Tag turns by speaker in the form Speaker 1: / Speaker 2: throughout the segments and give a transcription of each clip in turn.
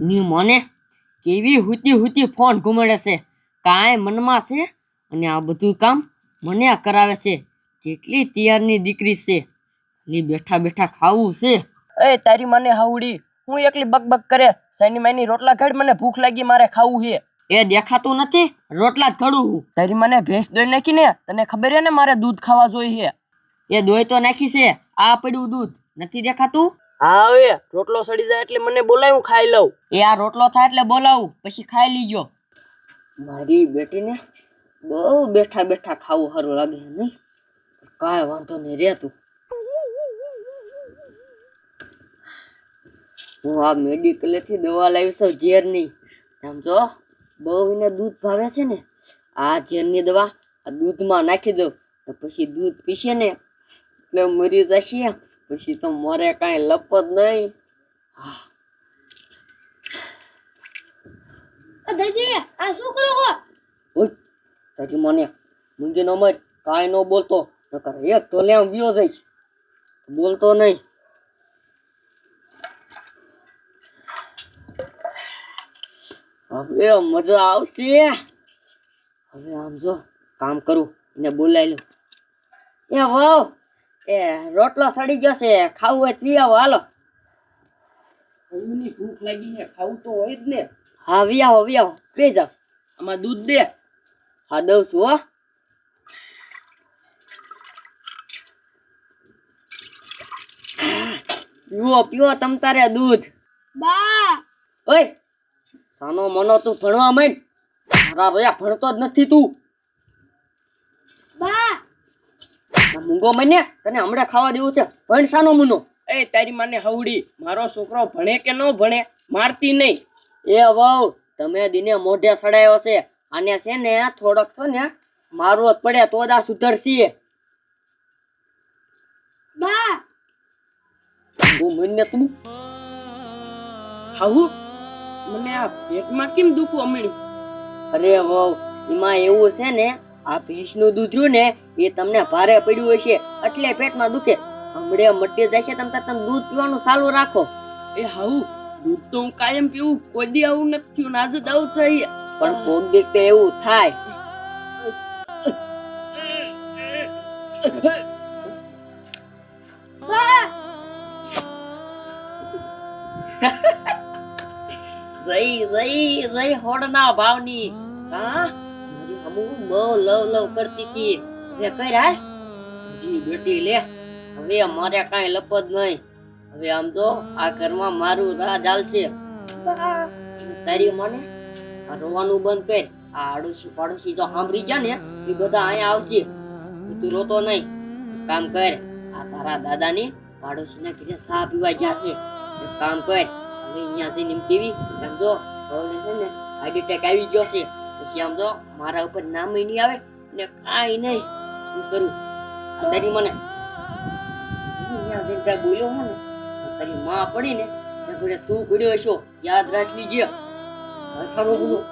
Speaker 1: ની મને કેવી હુતી હુતી ફોન ઘુમાડે છે, કાંઈ મનમાં છે અને આ બધું કામ મને કરાવે છે. કેટલી તૈયારની દીકરી છે, ખાલી બેઠા બેઠા ખાવું છે.
Speaker 2: એ તારી મને હાવડી, હું એકલી બકબક કરે. સાની માની રોટલા ઘડ, મને ભૂખ લાગી, મારે ખાવું છે.
Speaker 1: એ દેખાતું નથી, રોટલા જ ઘડું હું.
Speaker 2: તારી મને ભેંસ દોઈ નાખી ને, તને ખબર છે ને મારે દૂધ ખાવા જોઈએ.
Speaker 1: એ દોય તો નાખી છે, આ પડ્યું દૂધ નથી દેખાતું.
Speaker 2: હા હવે રોટલો સડી જાય એટલે મને બોલાય, હું ખાઈ લઉં.
Speaker 1: એ આ રોટલો થાય એટલે બોલાવું, પછી ખાઈ લીજો. મારી બેટીને બહુ બેઠા બેઠા ખાવું સારું લાગે છે નહીં? કાંઈ વાંધો નહીં રહેતું. હું આ મેડિકલેથી દવા લાવી છું ઝેરની. આમ જો બહુ એને દૂધ ભાવે છે ને, આ ઝેરની દવા આ દૂધમાં નાખી દઉં તો પછી દૂધ પીશે ને એટલે મરી જશે. પછી તો મારે કાંઈ લપ જ નહીં.
Speaker 3: દાદી આ શું કરો છો?
Speaker 1: ઓય તારી મને મુંજી નો મત, કાંઈ ન બોલતો, નકર એક તો લે વ્યો જઈશ. બોલતો નહીં. હવે મજા આવશે. હવે આમ જો કામ કરું એને બોલાવી લઉં. એ વાવ, એ રોટલો સડી ગયો છે, ખાવું હોય પી આવો, હાલો.
Speaker 2: ની ભૂખ લાગી છે, ખાવું તો હોય જ ને.
Speaker 1: હા વી આવો પી જાઓ.
Speaker 2: આમાં દૂધ દે.
Speaker 1: હા દઉં છું હો. પીવો તમ તારે દૂધ.
Speaker 3: બા
Speaker 1: ઓય સાનો મનો તું ભણવા માંડ. મારા રોયા ભણતો જ નથી તું.
Speaker 3: બા
Speaker 1: મૂંગો મને તને હમણાં ખાવા દેવું છે, ભણ સાનો મુનો.
Speaker 2: એ તારી માને હવડી, મારો છોકરો ભણે કે ન ભણે, મારતી નહીં.
Speaker 1: એ વાવ, તમે દિને મોઢે સડાયો છે, આને છે ને થોડોક છે ને મારવો જ પડે તો જ આ સુધરશી.
Speaker 3: બા
Speaker 1: હું મને તું
Speaker 2: હાવું મને આ પેટમાં કેમ દુખવું અમીણ્યું?
Speaker 1: અરે વાવ, એમાં એવું છે ને આ ભેંસનું દૂધ રહ્યું ને એ તમને ભારે પડ્યું હશે એટલે પેટમાં દુખે. હમણે મટી જશે તમે દૂધ પીવાનું ચાલુ રાખો.
Speaker 2: એ હાવું દૂધ તો હું કાયમ પીવું, કોઈ દી આવું નથી થયું, આજે જ આવું થઈ.
Speaker 1: પણ કોક દીક તો એવું થાય. જય હોડના ભાવની. હા મારી હમું બહુ લવ કરતી હતી. હવે કઈ રાય જી બેટી લે, હવે મારે કાંઈ લપ જ નહીં. હવે આમ તો આ ઘરમાં મારું રાજ ચાલશે. તારી મને આ રોવાનું બંધ કર. આ આડોશી પાડોશી જો સાંભળી જાય ને એ બધા અહીંયા આવશે. તું રોતો નહીં. કામ કર, આ તારા દાદાની પાડોશીને કીધે ચા પીવા ગયા છે. એક કામ કર, હવે અહીંયા જઈને એમ કેવી આમ જો બહુને છે ને હાર્ટ એટેક આવી ગયો છે. પછી આમ જો મારા ઉપર નામ નહીં આવે ને કાંઈ નહીં. હું કરું આ તારી મને અહીંયા જઈને કાંઈ બોલ્યો હે ને તારી માં પડી ને ત્યાં ઘરે તું પડ્યો હશો, યાદ રાખ લીજે. હસાનું બોલું.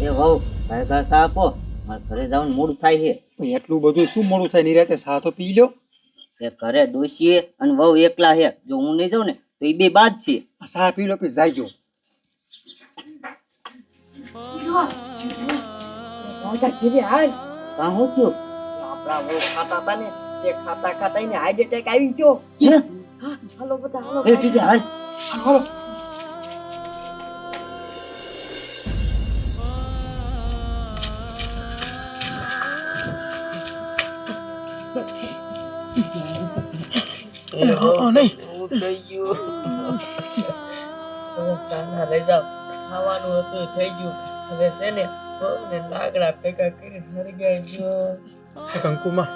Speaker 4: એ વાવ ભાઈ ઘા સા આપો, મારે ઘરે જવાનું મોડું થાય છે.
Speaker 5: એટલું બધું શું મોડું થાય? નિરાતે સા તો પી લ્યો.
Speaker 4: એ ઘરે ડોશીએ અને વહુ એકલા છે, જો હું નહીં જાઉં ને તો એ બે બાદ છે.
Speaker 5: સા પી લો પછી જાઈ ગયો.
Speaker 4: કાં હું થયું?
Speaker 2: આપણા વહુ ખાતા હતા ને, તે ખાતા ખાતા એને હાર્ટ એટેક આવી ગયો. હાલો બધા હાલો.
Speaker 4: એ ટીચર હાલ.
Speaker 5: હાલો નહીં.
Speaker 1: હવે સાના લઈ જાવ, ખાવાનું હતું થઈ ગયું. હવે છે ને બહુને લાકડા ભેગા કરી હરગાઈ ગયો.
Speaker 5: કંકુમાં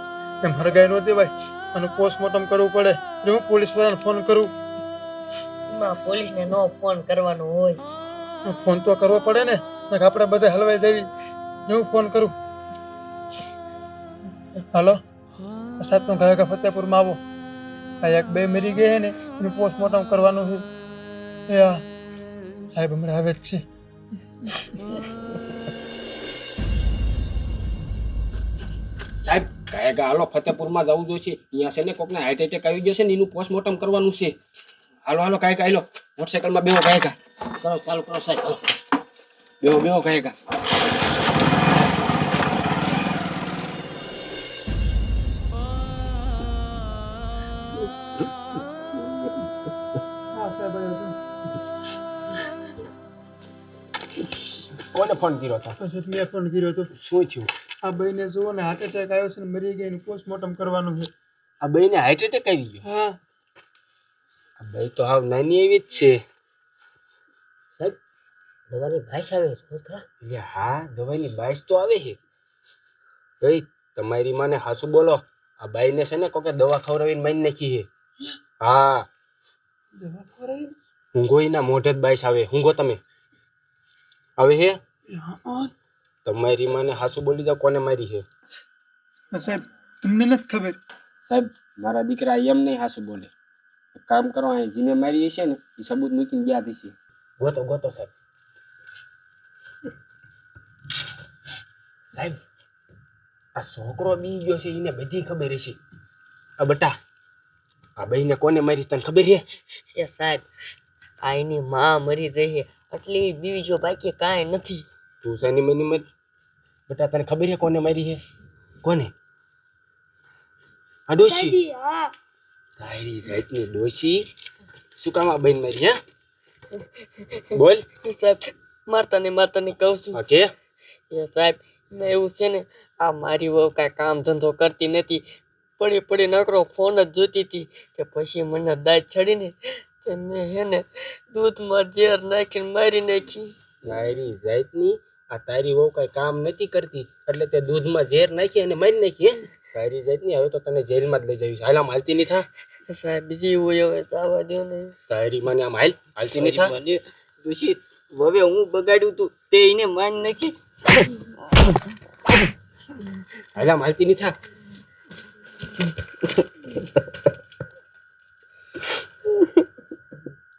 Speaker 5: એમ હરગાઈ નો દેવાય, અને પોસ્ટમોર્ટમ કરવું પડે. એટલે હું પોલીસ વાળાને ફોન કરું.
Speaker 1: એમાં પોલીસને નો ફોન કરવાનો હોય.
Speaker 5: ફોન તો કરવો પડે ને, આપણે બધા હલવાઈ જવી. હું ફોન કરું. હાલો સાહેબ, તો ગયા ફતેપુરમાં આવો. આ એક બે મરી ગઈ છે ને એનું પોસ્ટમોર્ટમ કરવાનું છે. એ હા સાહેબ હમણાં આવે જ છે.
Speaker 2: સાહેબ
Speaker 6: ગાયકા હાલો ફતેપુરમાં જવું જોઈશે. અહીંયા છે ને કોકને હાર્ટ એટેક આવી ગયો છે ને એનું પોસ્ટમોર્ટમ કરવાનું છે. હાલો હાલો ગાયકા હાલો મોટરસાઇકલમાં બેહો ગાયકા.
Speaker 1: કરો ચાલુ કરો સાહેબ હાલો.
Speaker 6: બેહો બેહો ગાયકા.
Speaker 5: હા સાહેબ આવ્યો છું.
Speaker 6: કોને ફોન કર્યો હતો?
Speaker 5: હા સાહેબ મેં ફોન કર્યો હતો.
Speaker 6: શું થયું?
Speaker 5: આ ભાઈને જુઓ ને હાર્ટ એટેક આવ્યો છે ને મરી ગઈ, એનું પોસ્ટમોર્ટમ કરવાનું છે.
Speaker 6: આ બેયને હાર્ટ એટેક આવી ગયો?
Speaker 5: હા
Speaker 6: આ બેય તો હાવ નાની એવી જ છે.
Speaker 1: સાહેબ દવાની ભાઈ આવે શું ખરા?
Speaker 6: એટલે હા દવાઈની બાઈસ તો આવે છે. ભાઈ તમારી માને હાચું બોલો, આ બાઈને છે ને કોકે દવા ખવડાવીને મારી નાખી છે. હા
Speaker 5: દવા ખવડાવી?
Speaker 6: ઊંઘોઈના મોઢે જ બાઈસ આવે. ઊંઘો તમે આવે છે?
Speaker 5: હા
Speaker 6: તમારી માને હાચું બોલી જાવ કોને મારી છે?
Speaker 5: સાહેબ તમને નથી ખબર.
Speaker 6: સાહેબ મારા દીકરા એમ નહીં હાચું બોલે. એક કામ કરો, અહીં જીને મારી છે ને એ સબૂત મૂકીને ગયા છે. ગોતો ગોતો સાહેબ. સાહેબ આ છોકરો બી ગયો છે એને બધી ખબર છે. આ બટા આ બેયને કોને મારી તને ખબર છે?
Speaker 1: એ સાહેબ આ એની માં મરી ગઈ છે એટલે બીજો બાકી કાંઈ નથી.
Speaker 6: તું સાની મની મત બટા તને ખબર છે કોને મારી છે? કોને? આ ડોશી.
Speaker 3: દાદી હા
Speaker 6: તારી જાતની ડોશી શું કામ આ બેન મારી? હે બોલ.
Speaker 1: સાહેબ મારતા ને કહું છું.
Speaker 6: ઓકે
Speaker 1: એ સાહેબ મેં એવું છે ને આ મારી વહુ કાંઈ કામ ધંધો કરતી નથી, પડી પડી નકરો ફોન જ જોતી હતી કે પછી મને દાંત ચડીને તે મેં હે ને દૂધમાં ઝેર નાખીને મારી નાખી.
Speaker 6: તારી જાતની આ તારી વહુ કઈ કામ નથી કરતી એટલે તે દૂધમાં ઝેર નાખી અને મારી નાખી. હે તારી જાતની હવે તો તને જેલમાં જ લઈ જવી છે. હાલ આમ હાલતી નહીં થા.
Speaker 1: સાહેબ બીજી હોય હવે જવા દો ને.
Speaker 6: તારી મને આમ હાલ હાલતી નહીં થા.
Speaker 4: મને દૂષિત હવે હું બગાડ્યું તું તે એને માન નાખી.
Speaker 6: હાલ આમ હાલતી નહીં થા.